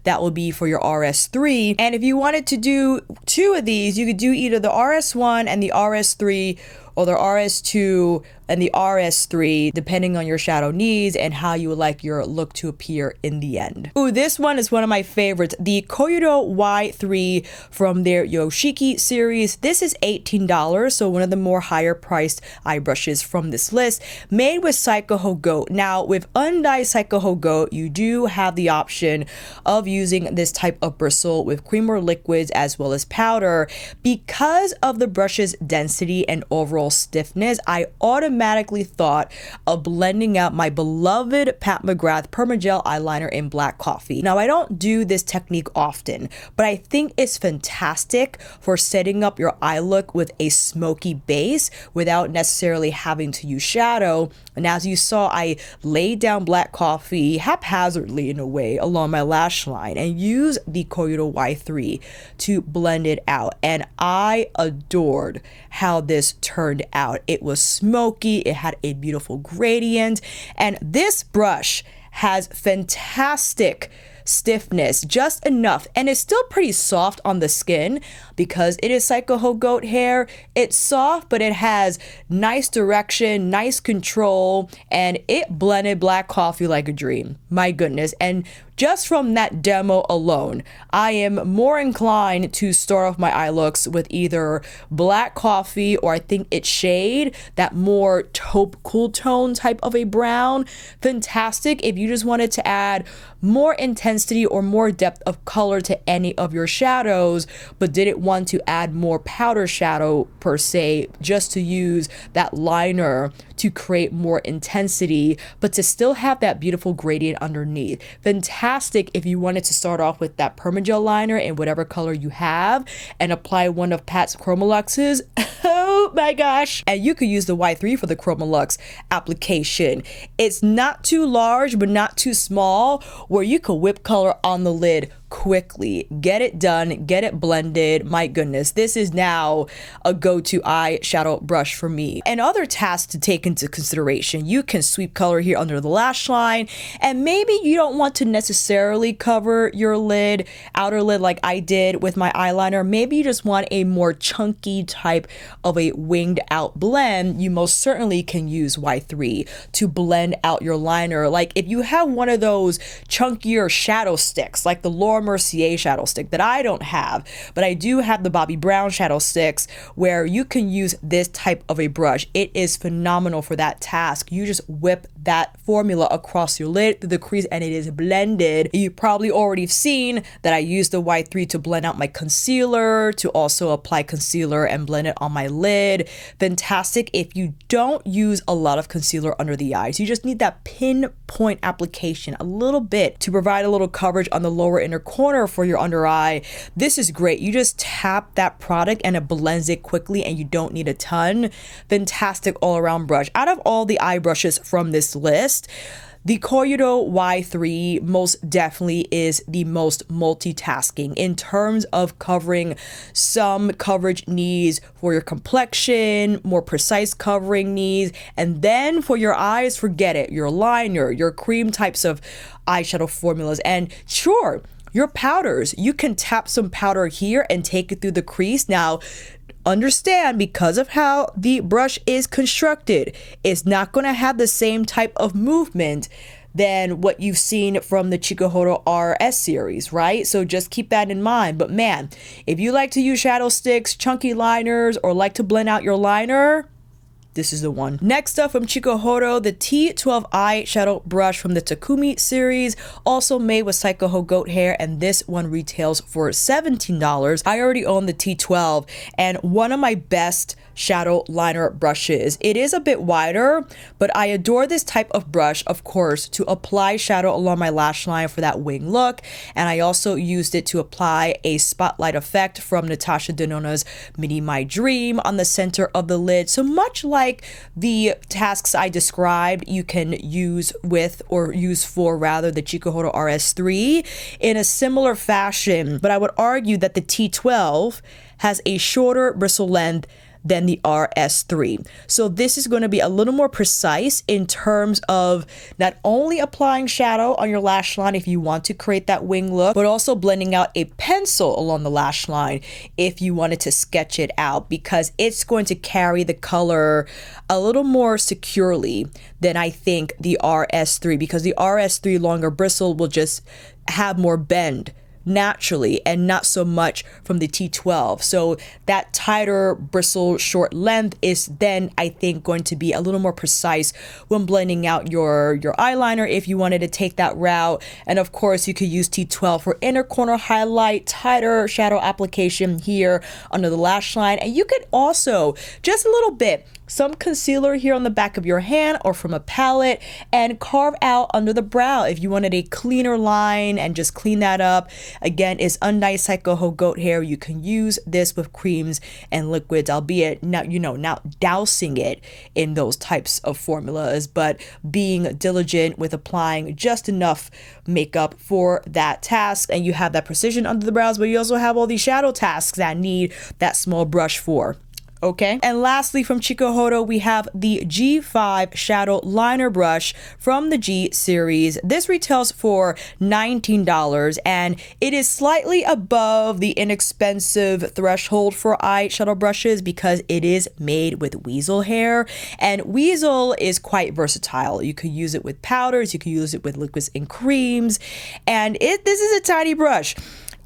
that will be for your RS3. And if you wanted to do two of these, you could do either the RS1 and the RS3, or the RS2 and the RS3, depending on your shadow needs and how you would like your look to appear in the end. Ooh, this one is one of my favorites, the Koyudo Y3 from their Yoshiki series. This is $18, so one of the more higher priced eye brushes from this list, made with Chikuhodo Goat. Now, with undyed Chikuhodo Goat, you do have the option of using this type of bristle with creamer liquids as well as powder. Because of the brush's density and overall stiffness, I automatically thought of blending out my beloved Pat McGrath Permagel eyeliner in Black Coffee. Now, I don't do this technique often, but I think it's fantastic for setting up your eye look with a smoky base without necessarily having to use shadow. And as you saw, I laid down Black Coffee haphazardly in a way along my lash line and used the Koyudo Y3 to blend it out. And I adored how this turned out. It was smoky, it had a beautiful gradient, and this brush has fantastic stiffness, just enough, and it's still pretty soft on the skin because it is Chikuhodo Goat hair. It's soft, but it has nice direction, nice control, and it blended Black Coffee like a dream. My goodness. And just from that demo alone, I am more inclined to start off my eye looks with either Black Coffee, or I think its shade, that more taupe cool tone type of a brown. Fantastic if you just wanted to add more intensity or more depth of color to any of your shadows, but didn't want to add more powder shadow per se, just to use that liner to create more intensity, but to still have that beautiful gradient underneath. Fantastic if you wanted to start off with that permagel liner in whatever color you have and apply one of Pat's Chromoluxes. Oh my gosh. And you could use the Y3 for the Chromolux application. It's not too large, but not too small, where you could whip color on the lid quickly, get it done, get it blended. My goodness, this is now a go-to eyeshadow brush for me. And other tasks to take into consideration: you can sweep color here under the lash line, and maybe you don't want to necessarily cover your lid, outer lid, like I did with my eyeliner. Maybe you just want a more chunky type of a winged out blend. You most certainly can use Y3 to blend out your liner. Like if you have one of those chunkier shadow sticks, like the Laura Mercier shadow stick that I don't have, but I do have the Bobbi Brown shadow sticks, where you can use this type of a brush. It is phenomenal for that task. You just whip that formula across your lid through the crease and it is blended. You probably already seen that I use the Y3 to blend out my concealer, to also apply concealer and blend it on my lid. Fantastic if you don't use a lot of concealer under the eyes. You just need that pinpoint application, a little bit, to provide a little coverage on the lower inner corner for your under eye. This is great. You just tap that product and it blends it quickly and you don't need a ton. Fantastic all around brush. Out of all the eye brushes from this list, the Koyudo Y3 most definitely is the most multitasking in terms of covering some coverage needs for your complexion, more precise covering needs, and then for your eyes, forget it. Your liner, your cream types of eyeshadow formulas, and sure, your powders. You can tap some powder here and take it through the crease. Now, understand, because of how the brush is constructed, it's not going to have the same type of movement than what you've seen from the Chikuhodo RS series, right? So just keep that in mind. But man, if you like to use shadow sticks, chunky liners, or like to blend out your liner, this is the one. Next up from Chikuhodo, the T12 eyeshadow brush from the Takumi series, also made with Chikuhodo goat hair, and this one retails for $17. I already own the T12, and one of my best shadow liner brushes. It is a bit wider, but I adore this type of brush, of course, to apply shadow along my lash line for that wing look, and I also used it to apply a spotlight effect from Natasha Denona's Mini My Dream on the center of the lid. So much like the tasks I described, you can use with, or use for rather, the Chikuhodo RS3 in a similar fashion, but I would argue that the T12 has a shorter bristle length than the RS3. So this is going to be a little more precise in terms of not only applying shadow on your lash line if you want to create that wing look, but also blending out a pencil along the lash line if you wanted to sketch it out, because it's going to carry the color a little more securely than I think the RS3, because the RS3 longer bristle will just have more bend naturally and not so much from the T12. So that tighter bristle short length is then, I think, going to be a little more precise when blending out your eyeliner if you wanted to take that route. And of course, you could use T12 for inner corner highlight, tighter shadow application here under the lash line. And you could also, just a little bit, some concealer here on the back of your hand or from a palette, and carve out under the brow if you wanted a cleaner line and just clean that up. Again, it's undyed Chikuhodo goat hair. You can use this with creams and liquids, albeit not dousing it in those types of formulas, but being diligent with applying just enough makeup for that task. And you have that precision under the brows, but you also have all these shadow tasks that need that small brush for. Okay, and lastly from Chikuhodo, we have the G5 shadow liner brush from the G series. This retails for $19, and it is slightly above the inexpensive threshold for eyeshadow brushes because it is made with weasel hair, and weasel is quite versatile. You could use it with powders, you could use it with liquids and creams, and this is a tiny brush.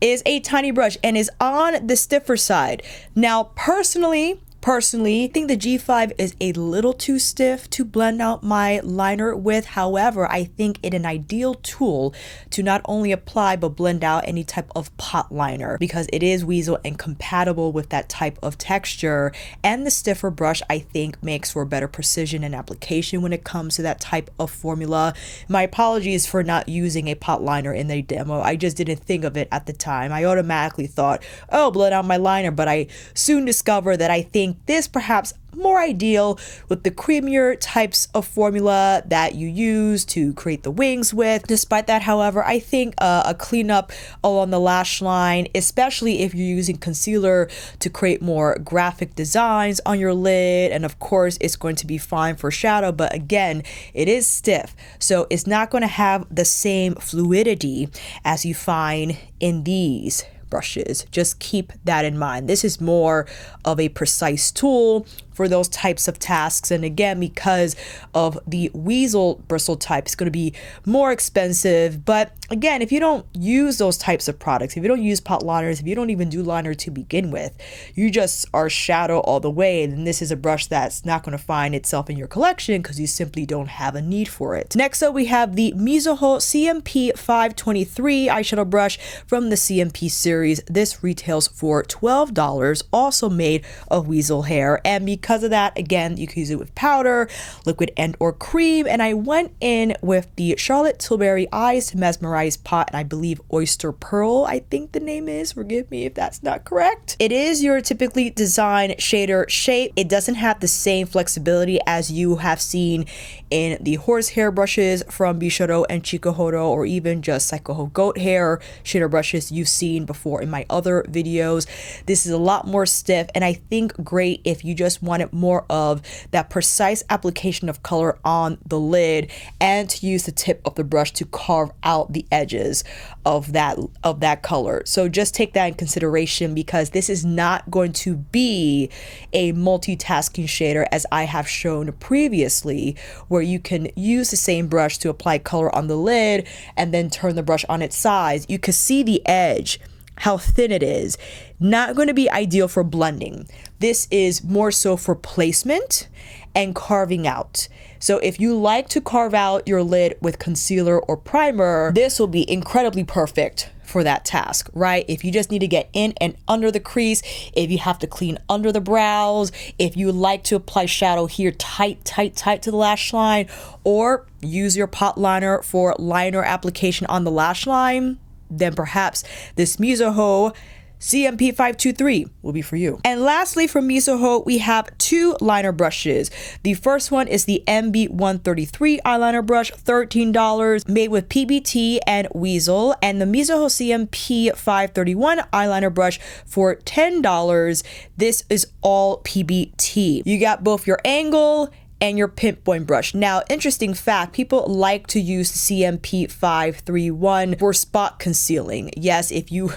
Is a tiny brush and is on the stiffer side. Now, personally, Personally, I think the G5 is a little too stiff to blend out my liner with. However, I think it an ideal tool to not only apply but blend out any type of pot liner because it is weasel and compatible with that type of texture. And the stiffer brush, I think, makes for better precision and application when it comes to that type of formula. My apologies for not using a pot liner in the demo. I just didn't think of it at the time. I automatically thought, oh, blend out my liner, but I soon discovered that I think this perhaps more ideal with the creamier types of formula that you use to create the wings with. Despite that, however, I think a cleanup along the lash line, especially if you're using concealer to create more graphic designs on your lid, and of course it's going to be fine for shadow, but again, it is stiff, so it's not going to have the same fluidity as you find in these brushes. Just keep that in mind. This is more of a precise tool for those types of tasks, and again, because of the weasel bristle type, it's going to be more expensive. But again, if you don't use those types of products, if you don't use pot liners, if you don't even do liner to begin with, you just are shadow all the way, then this is a brush that's not going to find itself in your collection because you simply don't have a need for it. Next up, we have the Mizuho CMP523 eyeshadow brush from the CMP series. This retails for $12, also made of weasel hair, and because of that, again, you can use it with powder, liquid, and or cream. And I went in with the Charlotte Tilbury Eyes to Mesmerize Pot, and I believe Oyster Pearl, I think the name is. Forgive me if that's not correct. It is your typically designed shader shape. It doesn't have the same flexibility as you have seen in the horsehair brushes from Bisyodo and Chikuhodo, or even just Psycho goat hair shader brushes you've seen before in my other videos. This is a lot more stiff, and I think great if you just wanted more of that precise application of color on the lid, and to use the tip of the brush to carve out the edges of that color. So just take that in consideration, because this is not going to be a multitasking shader as I have shown previously, where you can use the same brush to apply color on the lid and then turn the brush on its sides. You can see the edge, how thin it is. Not going to be ideal for blending. This is more so for placement and carving out. So if you like to carve out your lid with concealer or primer, this will be incredibly perfect for that task, right? If you just need to get in and under the crease, if you have to clean under the brows, if you like to apply shadow here tight to the lash line, or use your pot liner for liner application on the lash line, then perhaps this Mizuho CMP523 will be for you. And lastly, from Mizuho, we have two liner brushes. The first one is the MB133 eyeliner brush, $13, made with PBT and weasel, and the Mizuho CMP531 eyeliner brush for $10. This is all PBT. You got both your angle and your pinpoint brush. Now, interesting fact, people like to use the CMP531 for spot concealing. Yes, if you,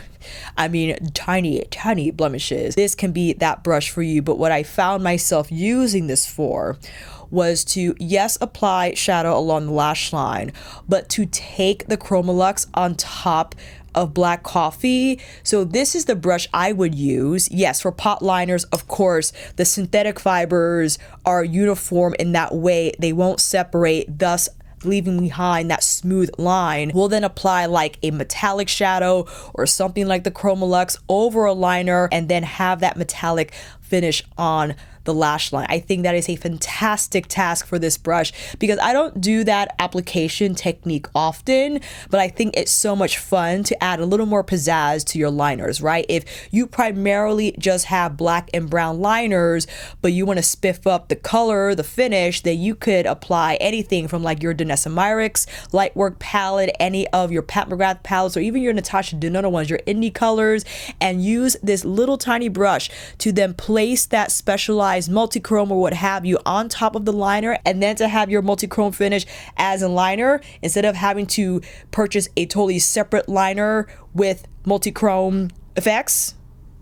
tiny blemishes, this can be that brush for you. But what I found myself using this for was to, yes, apply shadow along the lash line, but to take the Chromolux on top of black coffee. So this is the brush I would use. Yes, for pot liners, of course, the synthetic fibers are uniform in that way. They won't separate, thus leaving behind that smooth line. We'll then apply like a metallic shadow or something like the Chromolux over a liner, and then have that metallic finish on the lash line. I think that is a fantastic task for this brush, because I don't do that application technique often, but I think it's so much fun to add a little more pizzazz to your liners, right? If you primarily just have black and brown liners, but you want to spiff up the color, the finish, then you could apply anything from like your Danessa Myricks Lightwork palette, any of your Pat McGrath palettes, or even your Natasha Denona ones, your indie colors, and use this little tiny brush to then place that specialized multi-chrome or what have you on top of the liner, and then to have your multi-chrome finish as a liner, instead of having to purchase a totally separate liner with multi-chrome effects.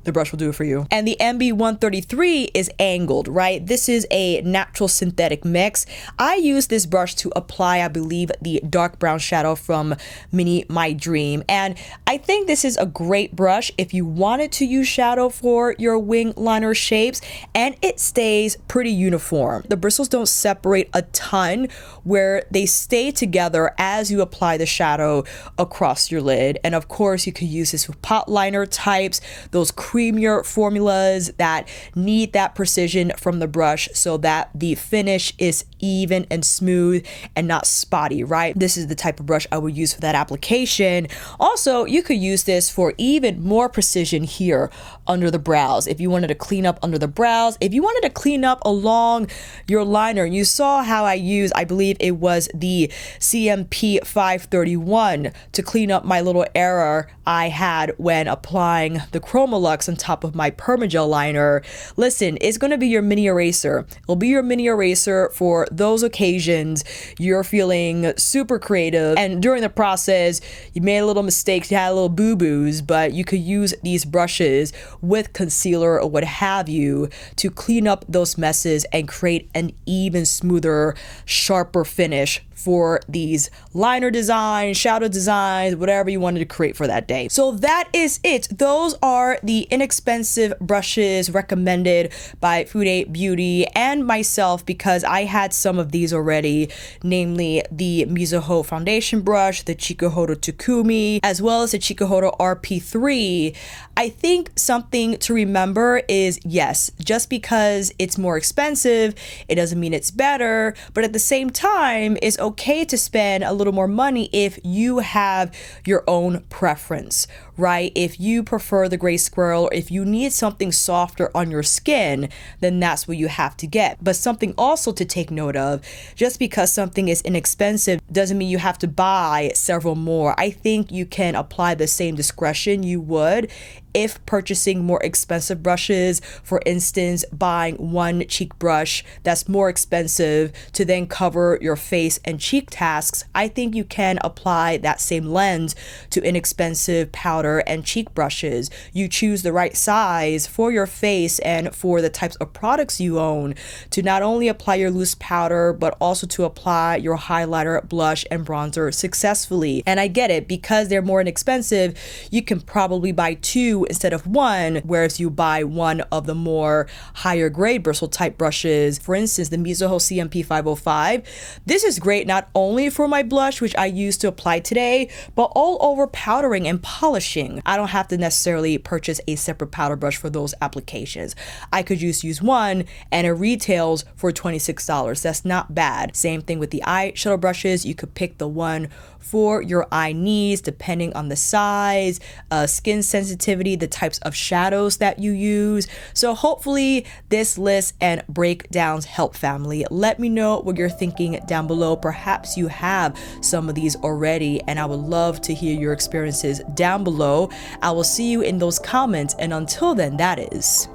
the brush will do it for you. And the MB133 is angled, right? This is a natural synthetic mix. I use this brush to apply, I believe, the dark brown shadow from Mini My Dream. And I think this is a great brush if you wanted to use shadow for your wing liner shapes, and it stays pretty uniform. The bristles don't separate a ton, where they stay together as you apply the shadow across your lid. And of course, you could use this with pot liner types, those creamier formulas that need that precision from the brush so that the finish is even and smooth and not spotty, right? This is the type of brush I would use for that application. Also, you could use this for even more precision here under the brows. If you wanted to clean up under the brows, if you wanted to clean up along your liner, you saw how I use, I believe it was the CMP 531 to clean up my little error I had when applying the Chromolux on top of my Permagel liner. Listen, it's going to be your mini eraser. It'll be your mini eraser for those occasions you're feeling super creative, and during the process you made a little mistakes, you had a little boo-boos, but you could use these brushes with concealer or what have you to clean up those messes and create an even smoother, sharper finish for these liner designs, shadow designs, whatever you wanted to create for that day. So that is it. Those are the inexpensive brushes recommended by Fude Beauty and myself, because I had some of these already, namely the Mizuho foundation brush, the Chikuhodo Takumi, as well as the Chikuhodo RR-P3. I think something to remember is, yes, just because it's more expensive, it doesn't mean it's better, but at the same time, it's okay to spend a little more money if you have your own preference, right? If you prefer the gray squirrel, or if you need something softer on your skin, then that's what you have to get. But something also to take note of, just because something is inexpensive doesn't mean you have to buy several more. I think you can apply the same discretion you would if purchasing more expensive brushes. For instance, buying one cheek brush that's more expensive to then cover your face and cheek tasks. I think you can apply that same lens to inexpensive powder and cheek brushes. You choose the right size for your face and for the types of products you own to not only apply your loose powder, but also to apply your highlighter, blush, and bronzer successfully. And I get it, because they're more inexpensive, you can probably buy two instead of one, whereas you buy one of the more higher grade bristle type brushes. For instance, the Mizuho CMP 505. This is great not only for my blush, which I use to apply today, but all over powdering and polishing. I don't have to necessarily purchase a separate powder brush for those applications. I could just use one, and it retails for $26. That's not bad. Same thing with the eyeshadow brushes. You could pick the one for your eye needs, depending on the size, skin sensitivity, the types of shadows that you use. So hopefully this list and breakdowns help, family. Let me know what you're thinking down below. Perhaps you have some of these already, and I would love to hear your experiences down below. I will see you in those comments, and until then, that is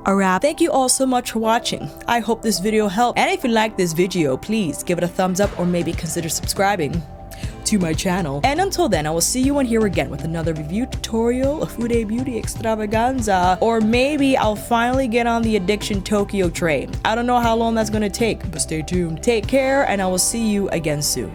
a wrap. Thank you all so much for watching. I hope this video helped, and if you like this video, please give it a thumbs up or maybe consider subscribing to my channel. And until then, I will see you on here again with another review tutorial of Fude Beauty extravaganza, or maybe I'll finally get on the Addiction Tokyo train. I don't know how long that's gonna take, but stay tuned. Take care, and I will see you again soon.